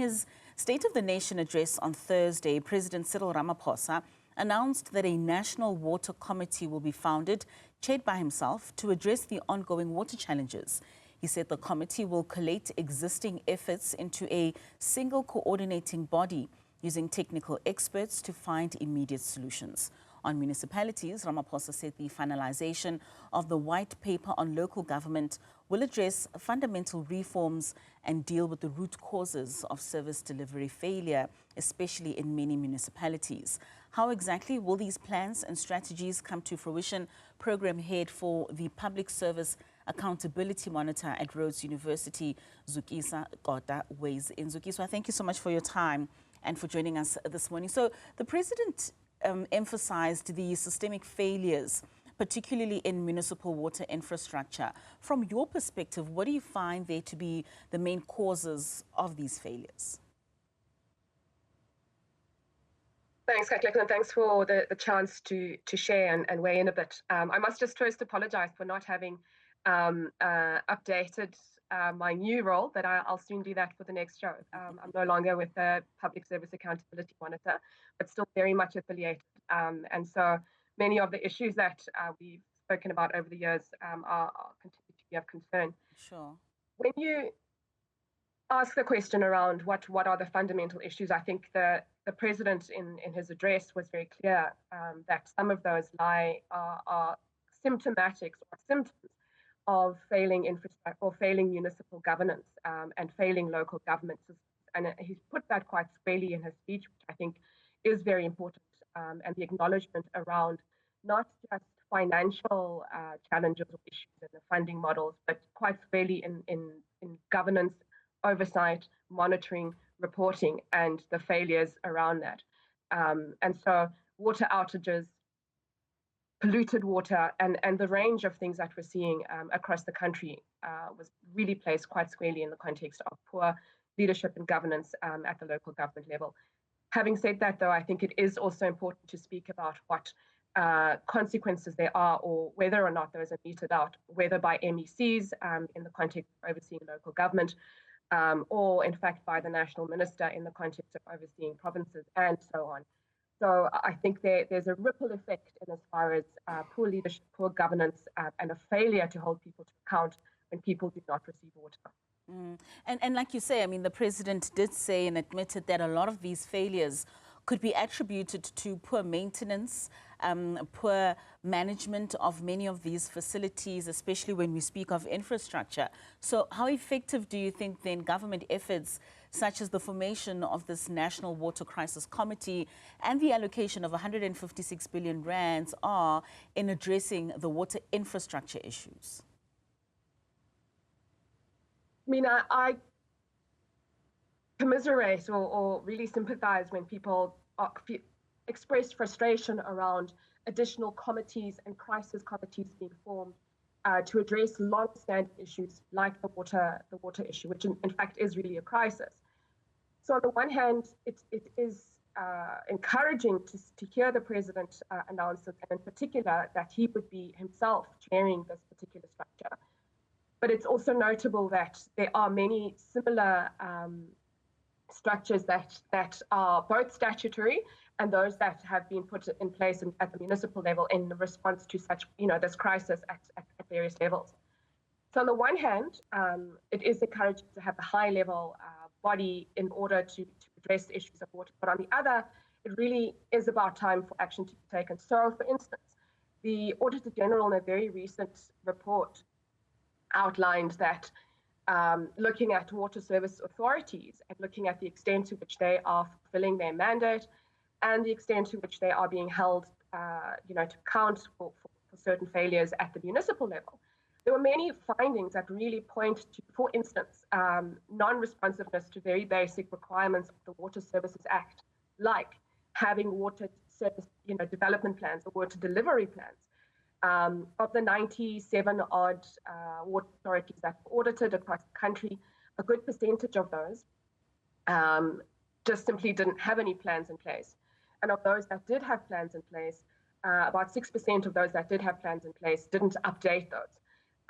His State of the Nation address on Thursday, President Cyril Ramaphosa announced that a national water committee will be founded, chaired by himself, to address the ongoing water challenges. He said the committee will collate existing efforts into a single coordinating body, using technical experts to find immediate solutions. On municipalities, Ramaphosa said the finalization of the white paper on local government will address fundamental reforms and deal with the root causes of service delivery failure, especially in many municipalities. How exactly will these plans and strategies come to fruition? Program head for the Public Service Accountability Monitor at Rhodes University, Zukiswa Kota, weighs in. Zukiswa, thank you so much for your time and for joining us this morning. So the president emphasized the systemic failures, particularly in municipal water infrastructure. From your perspective, what do you find there to be the main causes of these failures? Thanks, Katlin, and thanks for the chance to share and weigh in a bit. I must just first apologize for not having updated my new role, but I'll soon do that for the next show. I'm no longer with the Public Service Accountability Monitor, but still very much affiliated. And so many of the issues that we've spoken about over the years are continue to be of concern. Sure. When you ask the question around what are the fundamental issues, I think the president in his address was very clear that some of those are symptomatics or symptoms of failing infrastructure or failing municipal governance and failing local governments. And he's put that quite squarely in his speech, which I think is very important, and the acknowledgement around not just financial challenges or issues in the funding models, but quite squarely in governance, oversight, monitoring, reporting, and the failures around that. And so water outages, polluted water, and the range of things that we're seeing across the country was really placed quite squarely in the context of poor leadership and governance at the local government level. Having said that, though, I think it is also important to speak about what consequences there are, or whether or not those are meted out, whether by MECs in the context of overseeing local government, or in fact by the national minister in the context of overseeing provinces, and so on. So I think there's a ripple effect in as far as poor leadership, poor governance, and a failure to hold people to account when people do not receive water. And like you say, I mean, the president did say and admitted that a lot of these failures could be attributed to poor maintenance, poor management of many of these facilities, especially when we speak of infrastructure. So how effective do you think then government efforts such as the formation of this National Water Crisis Committee and the allocation of 156 billion rands are in addressing the water infrastructure issues? I mean, I commiserate or really sympathize when people express frustration around additional committees and crisis committees being formed to address long-standing issues like the water issue, which in fact is really a crisis. So on the one hand, it is encouraging to hear the president announce it, and in particular that he would be himself chairing this particular structure. But it's also notable that there are many similar structures that are both statutory and those that have been put in place at the municipal level in response to such, this crisis at various levels. So on the one hand, it is encouraging to have a high-level body in order to address the issues of water. But on the other, it really is about time for action to be taken. So, for instance, the Auditor General in a very recent report outlined that looking at water service authorities and looking at the extent to which they are fulfilling their mandate and the extent to which they are being held, to account for certain failures at the municipal level, there were many findings that really point to, for instance, non-responsiveness to very basic requirements of the Water Services Act, like having water service, development plans or water delivery plans. Of the 97 odd water authorities that were audited across the country, a good percentage of those just simply didn't have any plans in place. And of those that did have plans in place, about 6% of those that did have plans in place didn't update those.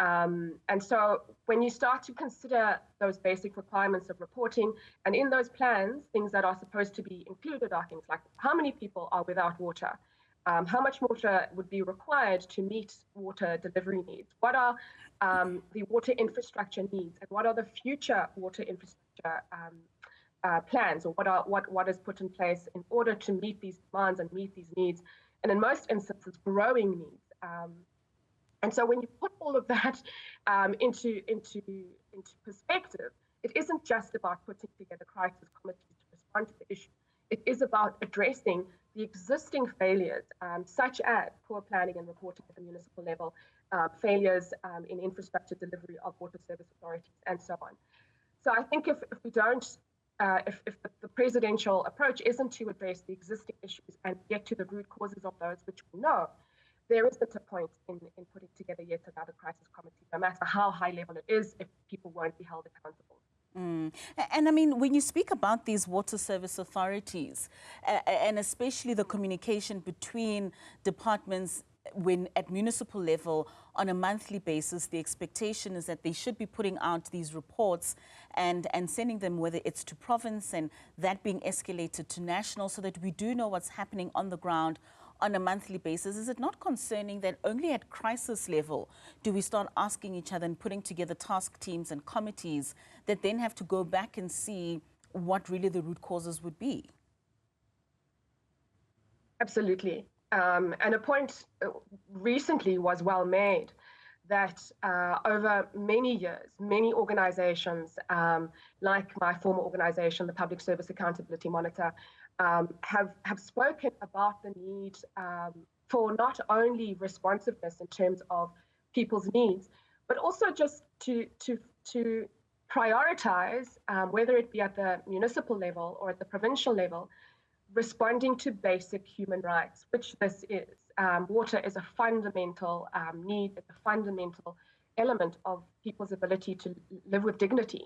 And so when you start to consider those basic requirements of reporting, and in those plans, things that are supposed to be included are things like how many people are without water, how much water would be required to meet water delivery needs, what are the water infrastructure needs, and what are the future water infrastructure plans, or what is put in place in order to meet these demands and meet these needs, and in most instances, growing needs. And so when you put all of that into perspective, it isn't just about putting together crisis committees to respond to the issue. It is about addressing the existing failures, such as poor planning and reporting at the municipal level, failures in infrastructure delivery of water service authorities, and so on. So I think if we don't, if the presidential approach isn't to address the existing issues and get to the root causes of those, which we know, there isn't a point in putting together yet another crisis committee, no matter how high level it is, if people won't be held accountable. And I mean, when you speak about these water service authorities, and especially the communication between departments when at municipal level on a monthly basis, the expectation is that they should be putting out these reports and sending them, whether it's to province and that being escalated to national, so that we do know what's happening on the ground on a monthly basis. Is it not concerning that only at crisis level do we start asking each other and putting together task teams and committees that then have to go back and see what really the root causes would be? Absolutely. And a point recently was well made that over many years, many organizations, like my former organization, the Public Service Accountability Monitor, have spoken about the need for not only responsiveness in terms of people's needs, but also just to prioritize, whether it be at the municipal level or at the provincial level, responding to basic human rights, which this is. Water is a fundamental need, it's a fundamental element of people's ability to live with dignity.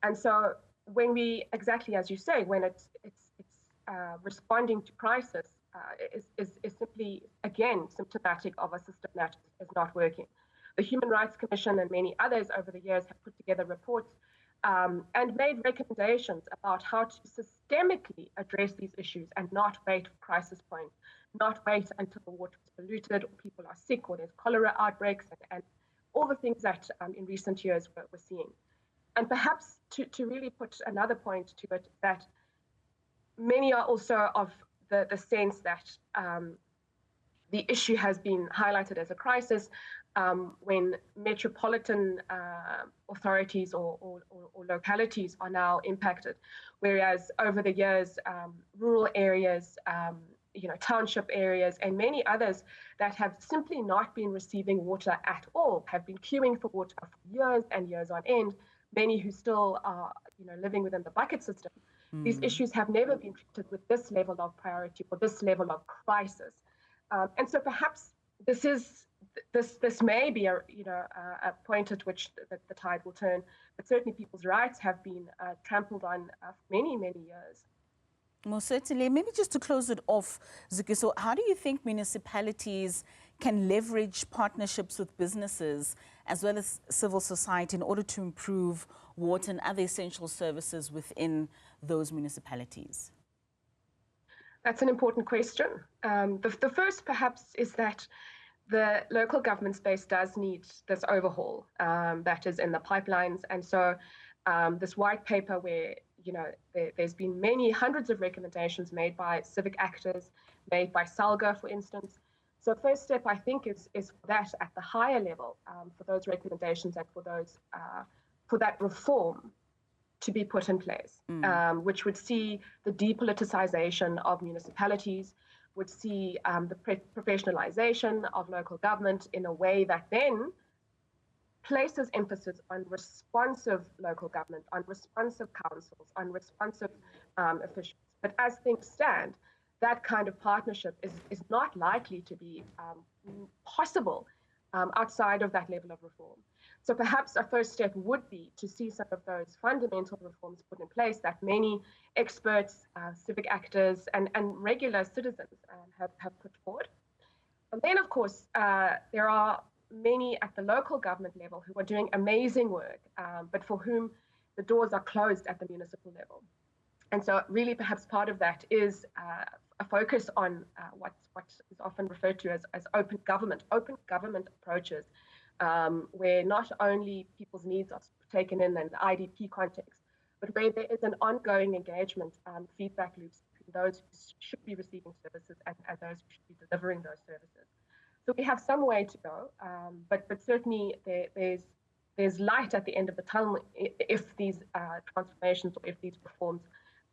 And so when we, exactly as you say, when it's responding to crisis, is simply, again, symptomatic of a system that is not working. The Human Rights Commission and many others over the years have put together reports and made recommendations about how to systemically address these issues and not wait for crisis points, not wait until the water is polluted or people are sick or there's cholera outbreaks and all the things that in recent years we're seeing. And perhaps to really put another point to it, that many are also of the sense that the issue has been highlighted as a crisis when metropolitan authorities or localities are now impacted, whereas over the years, rural areas, township areas, and many others that have simply not been receiving water at all, have been queuing for water for years and years on end, many who still are living within the bucket system. These issues have never been treated with this level of priority or this level of crisis. And so perhaps this may be a point at which the tide will turn, but certainly people's rights have been trampled on for many, many years. Most certainly. Maybe just to close it off, Zukiswa, how do you think municipalities can leverage partnerships with businesses as well as civil society in order to improve water and other essential services within those municipalities? That's an important question. The first, perhaps, is that the local government space does need this overhaul that is in the pipelines. And so this white paper where, there's been many hundreds of recommendations made by civic actors, made by SALGA, for instance. So first step, I think, is for that at the higher level, for those recommendations and for that reform to be put in place, which would see the depoliticization of municipalities, would see the professionalization of local government in a way that then places emphasis on responsive local government, on responsive councils, on responsive officials. But as things stand, that kind of partnership is not likely to be possible outside of that level of reform. So perhaps a first step would be to see some of those fundamental reforms put in place that many experts, civic actors, and regular citizens have put forward. And then, of course, there are many at the local government level who are doing amazing work, but for whom the doors are closed at the municipal level. And so really perhaps part of that is a focus on what is often referred to as open government approaches, where not only people's needs are taken in the IDP context, but where there is an ongoing engagement, feedback loops between those who should be receiving services and those who should be delivering those services. So we have some way to go, but certainly there's light at the end of the tunnel if these transformations or if these reforms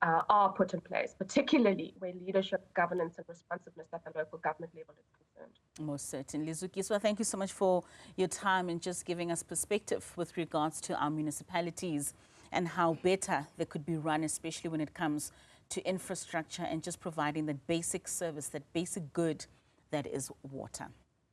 are put in place, particularly where leadership, governance, and responsiveness at the local government level is concerned. Most certainly. Zukiswa, thank you so much for your time and just giving us perspective with regards to our municipalities and how better they could be run, especially when it comes to infrastructure and just providing that basic service, that basic good that is water.